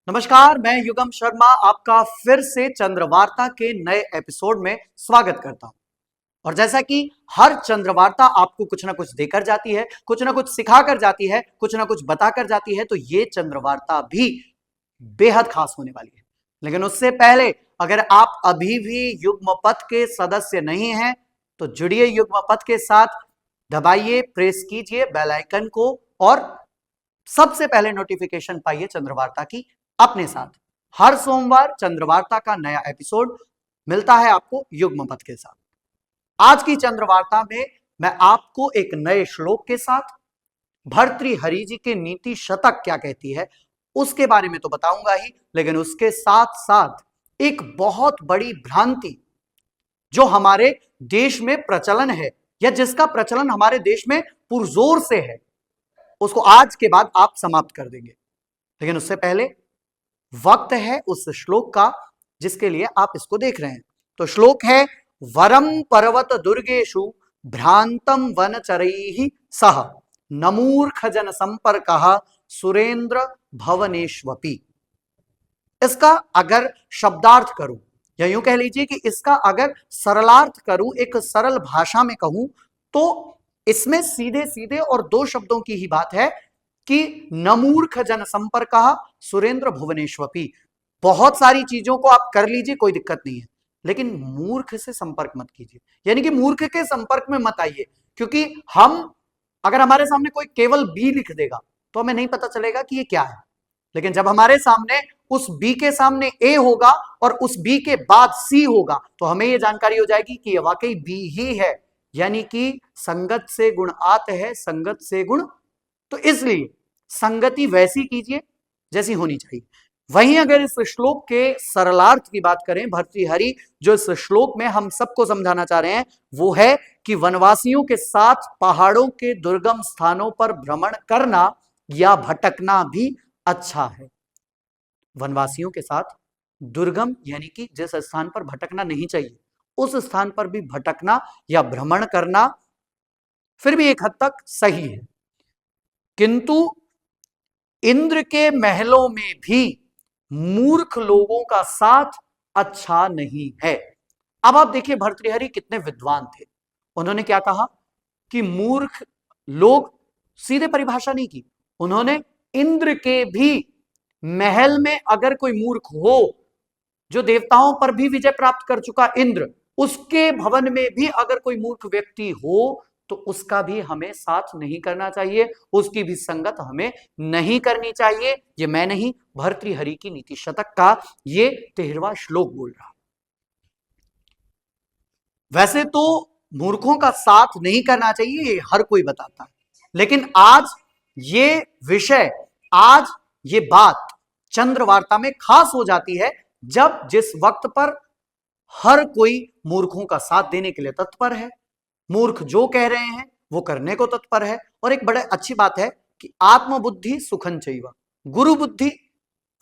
नमस्कार, मैं युगम शर्मा आपका फिर से चंद्रवार्ता के नए एपिसोड में स्वागत करता हूं। और जैसा कि हर चंद्रवार्ता आपको कुछ ना कुछ देकर जाती है, कुछ ना कुछ सिखाकर जाती है, कुछ ना कुछ बताकर जाती है, तो ये चंद्रवार्ता भी बेहद खास होने वाली है। लेकिन उससे पहले अगर आप अभी भी युग्मपथ के सदस्य नहीं हैं तो जुड़िए युग्मपथ के साथ, दबाइए, प्रेस कीजिए बेल आइकन को और सबसे पहले नोटिफिकेशन पाइए चंद्रवार्ता की अपने साथ। हर सोमवार चंद्रवार्ता का नया एपिसोड मिलता है आपको युग्मपथ के साथ। आज की चंद्रवार्ता में मैं आपको एक नए श्लोक के साथ भर्तृहरि जी के नीति शतक क्या कहती है उसके बारे में तो बताऊंगा ही, लेकिन उसके साथ साथ एक बहुत बड़ी भ्रांति जो हमारे देश में प्रचलन है या जिसका प्रचलन हमारे देश में पुरजोर से है, उसको आज के बाद आप समाप्त कर देंगे। लेकिन उससे पहले वक्त है उस श्लोक का जिसके लिए आप इसको देख रहे हैं। तो श्लोक है, वरम पर्वत दुर्गेशु भ्रांतम वनचरैः सह नमूर्ख जन संपर्कः सुरेंद्र भवनेष्वपि। इसका अगर शब्दार्थ करूं या यूं कह लीजिए कि इसका अगर सरलार्थ करूं, एक सरल भाषा में कहूं, तो इसमें सीधे सीधे और दो शब्दों की ही बात है कि नमूर्ख जन संपर्कः सुरेंद्र भुवनेष्वपि। बहुत सारी चीजों को आप कर लीजिए, कोई दिक्कत नहीं है, लेकिन मूर्ख से संपर्क मत कीजिए, यानी कि मूर्ख के संपर्क में मत आइए। क्योंकि हम अगर हमारे सामने कोई केवल बी लिख देगा तो हमें नहीं पता चलेगा कि ये क्या है, लेकिन जब हमारे सामने उस बी के सामने ए होगा और उस बी के बाद सी होगा तो हमें यह जानकारी हो जाएगी कि यह वाकई बी ही है, यानी कि संगत से गुण आते हैं, संगत से गुण। तो इसलिए संगति वैसी कीजिए जैसी होनी चाहिए। वहीं अगर इस श्लोक के सरलार्थ की बात करें, भर्तृहरि जो इस श्लोक में हम सबको समझाना चाह रहे हैं वो है कि वनवासियों के साथ पहाड़ों के दुर्गम स्थानों पर भ्रमण करना या भटकना भी अच्छा है। वनवासियों के साथ दुर्गम यानी कि जिस स्थान पर भटकना नहीं चाहिए उस स्थान पर भी भटकना या भ्रमण करना फिर भी एक हद तक सही है। किंतु इंद्र के महलों में भी मूर्ख लोगों का साथ अच्छा नहीं है। अब आप देखिए भर्तृहरि कितने विद्वान थे। उन्होंने क्या कहा कि मूर्ख लोग, सीधे परिभाषा नहीं की, उन्होंने इंद्र के भी महल में अगर कोई मूर्ख हो, जो देवताओं पर भी विजय प्राप्त कर चुका इंद्र, उसके भवन में भी अगर कोई मूर्ख व्यक्ति हो तो उसका भी हमें साथ नहीं करना चाहिए, उसकी भी संगत हमें नहीं करनी चाहिए। ये मैं नहीं, भर्तृहरि की नीति शतक का ये 13वां श्लोक बोल रहा। वैसे तो मूर्खों का साथ नहीं करना चाहिए, ये हर कोई बताता है, लेकिन आज ये विषय, आज ये बात चंद्रवार्ता में खास हो जाती है जब जिस वक्त पर हर कोई मूर्खों का साथ देने के लिए तत्पर है, मूर्ख जो कह रहे हैं वो करने को तत्पर है। और एक बड़े अच्छी बात है कि आत्मबुद्धि सुखं चैव, गुरु बुद्धि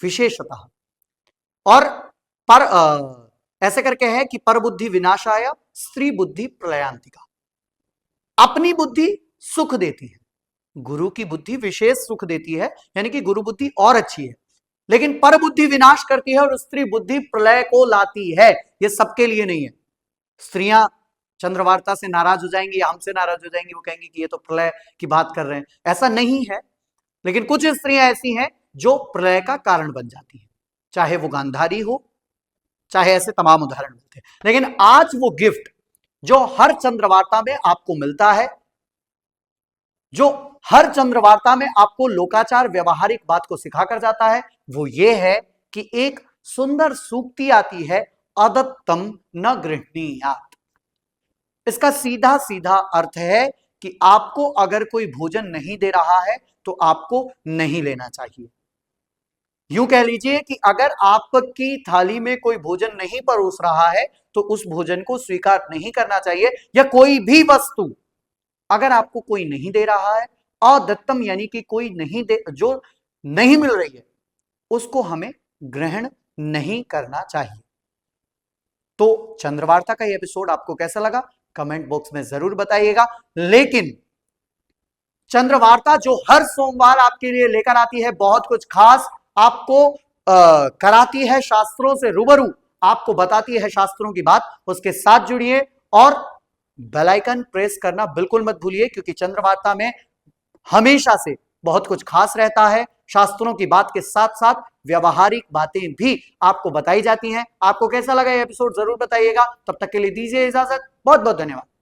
विशेषतः, और पर ऐसे करके है कि पर बुद्धि विनाशाय स्त्री बुद्धि प्रलयांतिका। अपनी बुद्धि सुख देती है, गुरु की बुद्धि विशेष सुख देती है, यानी कि गुरु बुद्धि और अच्छी है, लेकिन पर बुद्धि विनाश करती है और स्त्री बुद्धि प्रलय को लाती है। यह सबके लिए नहीं है। स्त्रियां चंद्रवार्ता से नाराज हो जाएंगी या हमसे नाराज हो जाएंगी, वो कहेंगी कि ये तो प्रलय की बात कर रहे हैं, ऐसा नहीं है। लेकिन कुछ स्त्रियां ऐसी हैं जो प्रलय का कारण बन जाती हैं, चाहे वो गांधारी हो, चाहे ऐसे तमाम उदाहरण मिलते हैं। लेकिन आज वो गिफ्ट जो हर चंद्रवार्ता में आपको मिलता है, जो हर चंद्रवार्ता में आपको लोकाचार व्यवहारिक बात को सिखाकर जाता है, वो ये है कि एक सुंदर सूक्ति आती है, अदत्तम न गृह्णीयात्। इसका सीधा सीधा अर्थ है कि आपको अगर कोई भोजन नहीं दे रहा है तो आपको नहीं लेना चाहिए। यूं कह लीजिए कि अगर आपकी थाली में कोई भोजन नहीं परोस रहा है तो उस भोजन को स्वीकार नहीं करना चाहिए, या कोई भी वस्तु अगर आपको कोई नहीं दे रहा है, अदत्तम यानी कि कोई नहीं दे, जो नहीं मिल रही है, उसको हमें ग्रहण नहीं करना चाहिए। तो चंद्रवार्ता का ये एपिसोड आपको कैसा लगा कमेंट बॉक्स में जरूर बताइएगा। लेकिन चंद्रवार्ता जो हर सोमवार आपके लिए लेकर आती है बहुत कुछ खास, आपको कराती है शास्त्रों से रूबरू, आपको बताती है शास्त्रों की बात, उसके साथ जुड़िए और बेल आइकन प्रेस करना बिल्कुल मत भूलिए, क्योंकि चंद्रवार्ता में हमेशा से बहुत कुछ खास रहता है। शास्त्रों की बात के साथ साथ व्यवहारिक बातें भी आपको बताई जाती हैं। आपको कैसा लगा ये एपिसोड जरूर बताइएगा। तब तक के लिए दीजिए इजाजत। बहुत बहुत धन्यवाद।